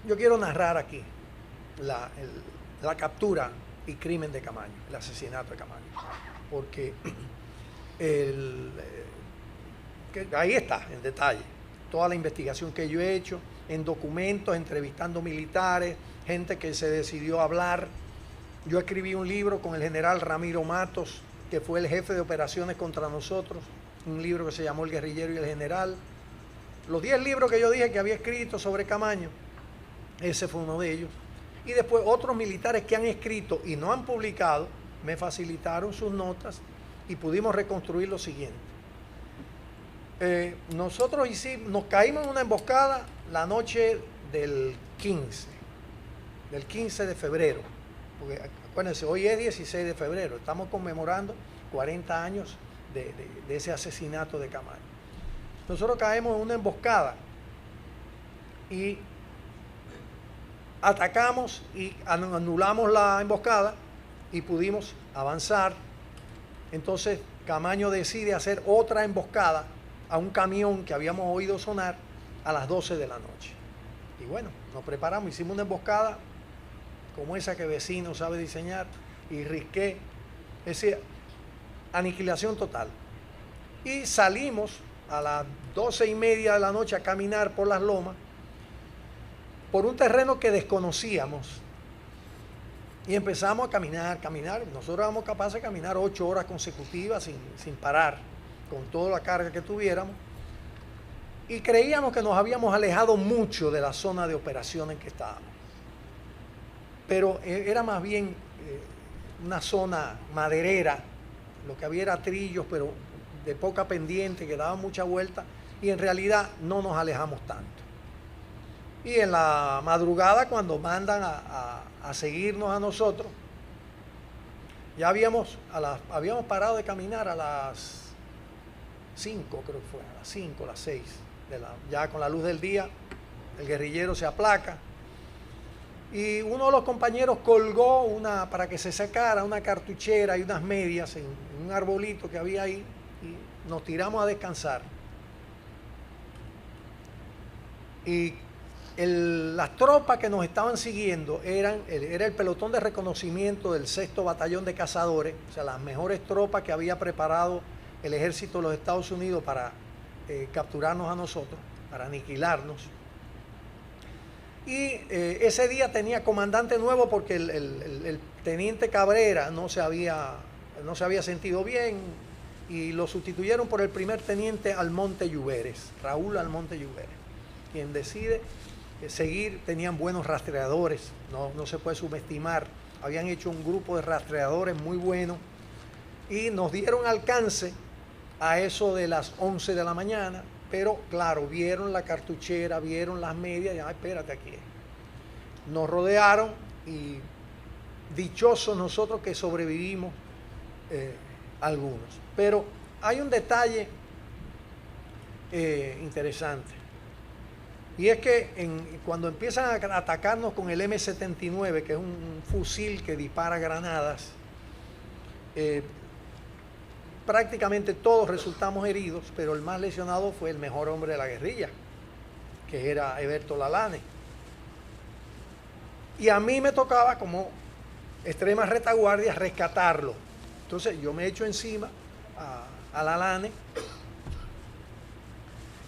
Yo quiero narrar aquí la captura y crimen de Camaño, el asesinato de Camaño, porque ahí está, en detalle, toda la investigación que yo he hecho, en documentos, entrevistando militares, gente que se decidió a hablar. Yo escribí un libro con el general Ramiro Matos, que fue el jefe de operaciones contra nosotros, un libro que se llamó El guerrillero y el general. Los 10 libros que yo dije que había escrito sobre Camaño, ese fue uno de ellos. Y después otros militares que han escrito y no han publicado, me facilitaron sus notas y pudimos reconstruir lo siguiente. Nosotros nos caímos en una emboscada la noche del 15 de febrero. Porque acuérdense, hoy es 16 de febrero, estamos conmemorando 40 años de ese asesinato de Camaño. Nosotros caemos en una emboscada y atacamos y anulamos la emboscada y pudimos avanzar. Entonces Camaño decide hacer otra emboscada a un camión que habíamos oído sonar a las 12 de la noche. Y bueno, nos preparamos, hicimos una emboscada como esa que Vecino sabe diseñar, y Risqué, es decir, aniquilación total. Y salimos a las 12:30 de la noche a caminar por las lomas, por un terreno que desconocíamos, y empezamos a caminar. Nosotros éramos capaces de caminar 8 horas consecutivas sin parar, con toda la carga que tuviéramos, y creíamos que nos habíamos alejado mucho de la zona de operaciones en que estábamos. Pero era más bien una zona maderera, lo que había era trillos, pero de poca pendiente, que daban mucha vuelta, y en realidad no nos alejamos tanto. Y en la madrugada, cuando mandan a seguirnos a nosotros, ya habíamos parado de caminar a las 5, creo que fue, a las 5, a las 6, ya con la luz del día, el guerrillero se aplaca, y uno de los compañeros colgó para que se sacara una cartuchera y unas medias en un arbolito que había ahí, y nos tiramos a descansar. Y las tropas que nos estaban siguiendo era el pelotón de reconocimiento del 6º Batallón de Cazadores, o sea, las mejores tropas que había preparado el ejército de los Estados Unidos para capturarnos a nosotros, para aniquilarnos. Y ese día tenía comandante nuevo porque el teniente Cabrera no se había sentido bien, y lo sustituyeron por el primer teniente Almonte Lluveres, Raúl Almonte Lluveres, quien decide seguir. Tenían buenos rastreadores, no se puede subestimar, habían hecho un grupo de rastreadores muy bueno, y nos dieron alcance a eso de las 11 de la mañana, pero claro, vieron la cartuchera, vieron las medias, y espérate aquí. Nos rodearon, y dichosos nosotros que sobrevivimos algunos. Pero hay un detalle interesante, y es que cuando empiezan a atacarnos con el M79, que es un fusil que dispara granadas, prácticamente todos resultamos heridos, pero el más lesionado fue el mejor hombre de la guerrilla, que era Heberto Lalane. Y a mí me tocaba, como extrema retaguardia, rescatarlo. Entonces yo me echo encima a Lalane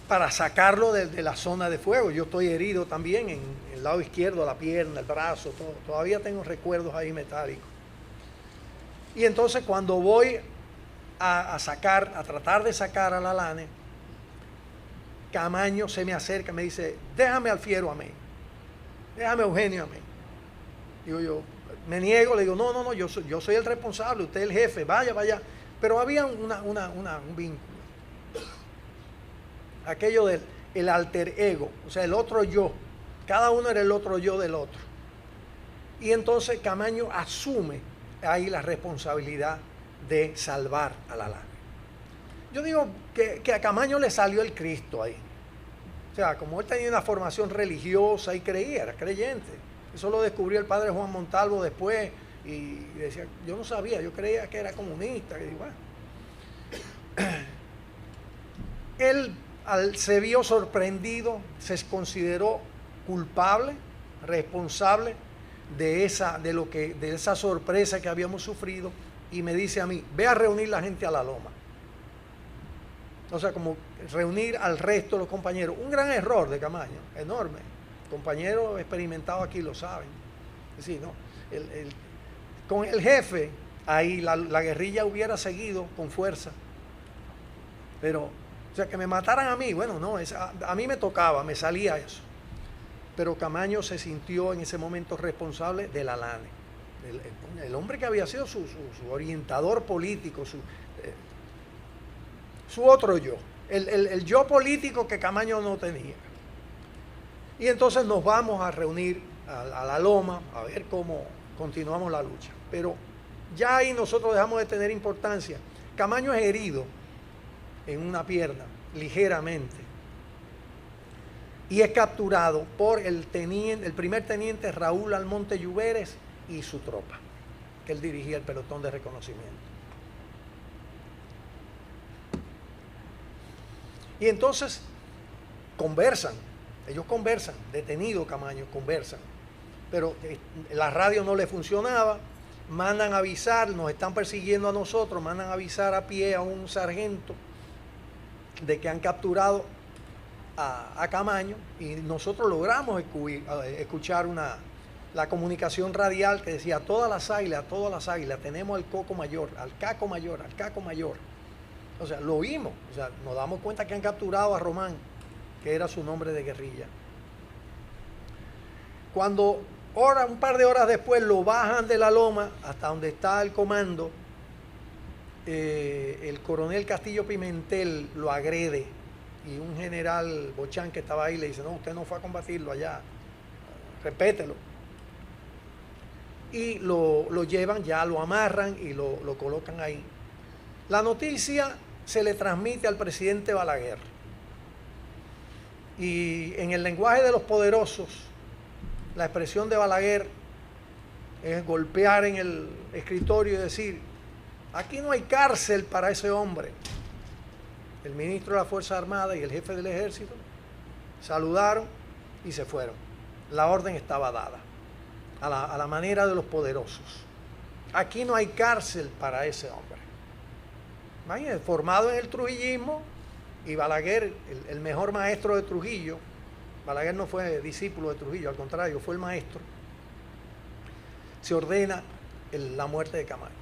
para sacarlo de la zona de fuego. Yo estoy herido también en el lado izquierdo, la pierna, el brazo, todo. Todavía tengo recuerdos ahí metálicos. Y entonces cuando voy a tratar de sacar a Lalane, Camaño se me acerca y me dice: déjame al Fiero a mí, déjame a Eugenio a mí. Digo yo, me niego, le digo, no, yo soy el responsable, usted es el jefe, vaya. Pero había un vínculo, aquello del alter ego, o sea, el otro yo, cada uno era el otro yo del otro. Y entonces Camaño asume ahí la responsabilidad de salvar a Lalane. Yo digo que a Camaño le salió el Cristo ahí. O sea, como él tenía una formación religiosa y creía, era creyente. Eso lo descubrió el padre Juan Montalvo después, y decía, yo no sabía, yo creía que era comunista. Y digo, bueno. Él se vio sorprendido, se consideró culpable, responsable de esa sorpresa que habíamos sufrido, y me dice a mí, ve a reunir la gente a la loma. O sea, como reunir al resto de los compañeros. Un gran error de Camaño, enorme. Compañeros experimentados aquí lo saben. Es decir, ¿no? Con el jefe, ahí la guerrilla hubiera seguido con fuerza. Pero, o sea, que me mataran a mí, bueno, no, a mí me tocaba, me salía eso. Pero Camaño se sintió en ese momento responsable de la LANE. El hombre que había sido su orientador político, su otro yo, el yo político que Camaño no tenía. Y entonces nos vamos a reunir a la loma a ver cómo continuamos la lucha. Pero ya ahí nosotros dejamos de tener importancia. Camaño es herido en una pierna, ligeramente, y es capturado por el primer teniente Raúl Almonte Lluveres y su tropa, que él dirigía el pelotón de reconocimiento. Y entonces ellos conversan, detenido Camaño, conversan, pero la radio no le funcionaba, mandan a avisar, nos están persiguiendo a nosotros, mandan a avisar a pie a un sargento de que han capturado a Camaño, y nosotros logramos escuchar la comunicación radial que decía: a todas las águilas, tenemos al Caco Mayor. O sea, lo oímos, o sea, nos damos cuenta que han capturado a Román, que era su nombre de guerrilla. Cuando un par de horas después lo bajan de la loma hasta donde está el comando, el coronel Castillo Pimentel lo agrede, y un general Bochán que estaba ahí le dice: no, usted no fue a combatirlo allá, repételo. Y lo llevan, ya lo amarran y lo colocan ahí. La noticia se le transmite al presidente Balaguer, y en el lenguaje de los poderosos, la expresión de Balaguer es golpear en el escritorio y decir: aquí no hay cárcel para ese hombre. El ministro de la Fuerza Armada y el jefe del ejército saludaron y se fueron. La orden estaba dada, a la manera de los poderosos. Aquí no hay cárcel para ese hombre. Imagínense, formado en el trujillismo, y Balaguer, el mejor maestro de Trujillo. Balaguer no fue discípulo de Trujillo, al contrario, fue el maestro. Se ordena la muerte de Camaño.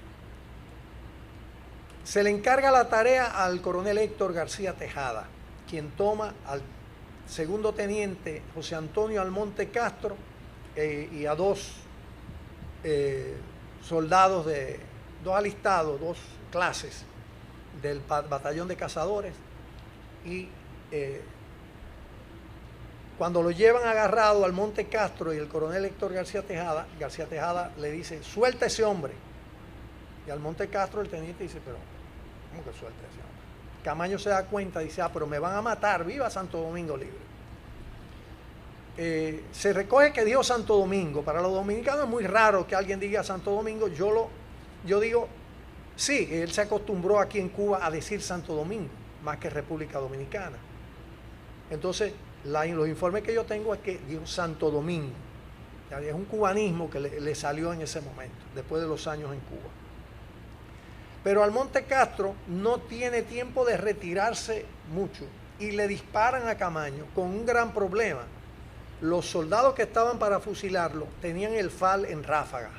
Se le encarga la tarea al coronel Héctor García Tejada, quien toma al segundo teniente José Antonio Almonte Castro y a dos soldados, dos alistados, dos clases del batallón de cazadores, y cuando lo llevan agarrado al Monte Castro y el coronel Héctor García Tejada le dice: suelta ese hombre. Y al Monte Castro el teniente dice: pero ¿cómo que suelta ese hombre? Camaño se da cuenta, dice: pero me van a matar, viva Santo Domingo Libre. Se recoge que dijo Santo Domingo. Para los dominicanos es muy raro que alguien diga Santo Domingo. Yo digo, sí, él se acostumbró aquí en Cuba a decir Santo Domingo, más que República Dominicana. Entonces, los informes que yo tengo es que dijo Santo Domingo. Es un cubanismo que le salió en ese momento, después de los años en Cuba. Pero Almonte Castro no tiene tiempo de retirarse mucho, y le disparan a Camaño con un gran problema. Los soldados que estaban para fusilarlo tenían el FAL en ráfaga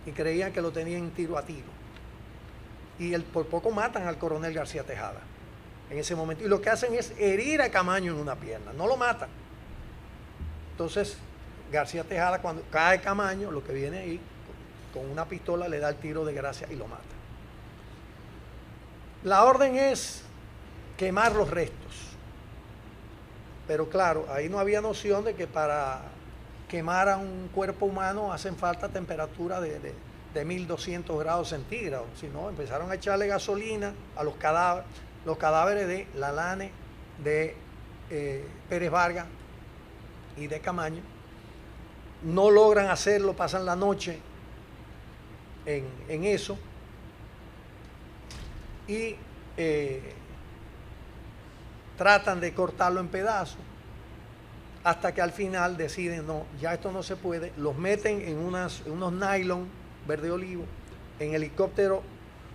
y creían que lo tenían tiro a tiro. Y por poco matan al coronel García Tejada en ese momento. Y lo que hacen es herir a Camaño en una pierna, no lo matan. Entonces García Tejada, cuando cae Camaño, lo que viene ahí, con una pistola le da el tiro de gracia y lo mata. La orden es quemar los restos. Pero claro, ahí no había noción de que para quemar a un cuerpo humano hacen falta temperatura de 1200 grados centígrados. Si no, empezaron a echarle gasolina a los cadáveres de Lalane, de Pérez Vargas y de Camaño. No logran hacerlo, pasan la noche en eso. Y tratan de cortarlo en pedazos, hasta que al final deciden, no, ya esto no se puede, los meten en unos nylon verde olivo, en helicóptero,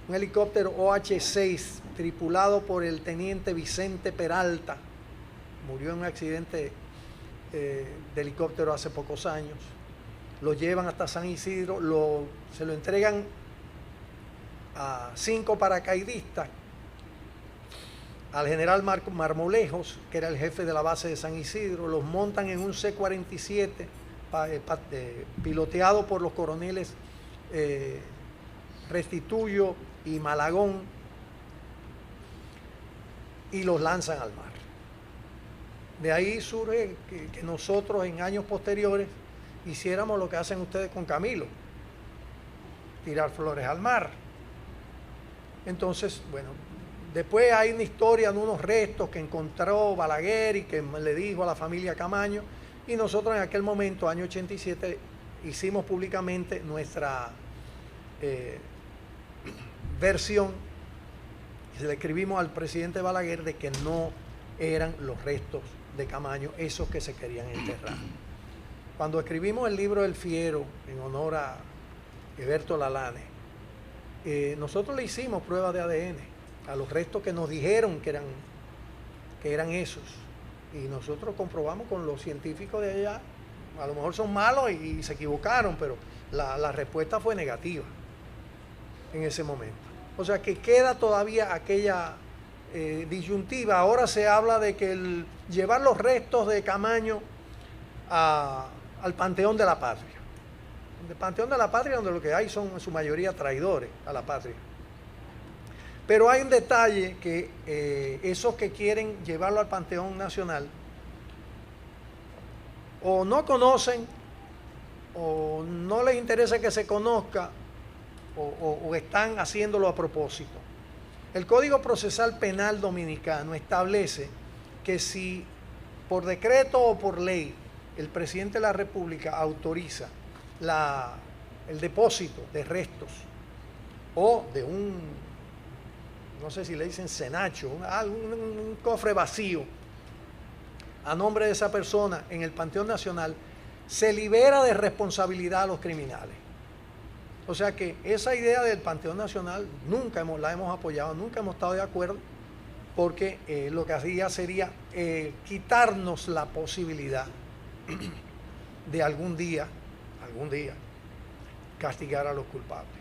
un helicóptero OH-6 tripulado por el teniente Vicente Peralta, murió en un accidente de helicóptero hace pocos años. Lo llevan hasta San Isidro, se lo entregan a 5 paracaidistas, al general Marmolejos, que era el jefe de la base de San Isidro, los montan en un C-47 piloteado por los coroneles Restituyo y Malagón, y los lanzan al mar. De ahí surge que nosotros en años posteriores hiciéramos lo que hacen ustedes con Camilo, tirar flores al mar. Entonces, bueno, después hay una historia de unos restos que encontró Balaguer y que le dijo a la familia Camaño, y nosotros en aquel momento, año 87, hicimos públicamente nuestra versión, y le escribimos al presidente Balaguer de que no eran los restos de Camaño esos que se querían enterrar. Cuando escribimos el libro El Fiero en honor a Heberto Lalane, nosotros le hicimos pruebas de ADN a los restos que nos dijeron que eran esos, y nosotros comprobamos con los científicos de allá, a lo mejor son malos y se equivocaron, pero la respuesta fue negativa en ese momento. O sea que queda todavía aquella disyuntiva. Ahora se habla de que llevar los restos de Camaño al Panteón de la Patria. El Panteón de la Patria, donde lo que hay son en su mayoría traidores a la patria. Pero hay un detalle, que esos que quieren llevarlo al Panteón Nacional o no conocen, o no les interesa que se conozca, o están haciéndolo a propósito. El Código Procesal Penal Dominicano establece que si por decreto o por ley el presidente de la República autoriza el depósito de restos o de no sé si le dicen cenacho, un cofre vacío a nombre de esa persona en el Panteón Nacional, se libera de responsabilidad a los criminales. O sea que esa idea del Panteón Nacional nunca la hemos apoyado, nunca hemos estado de acuerdo, porque lo que hacía sería quitarnos la posibilidad de algún día castigar a los culpables.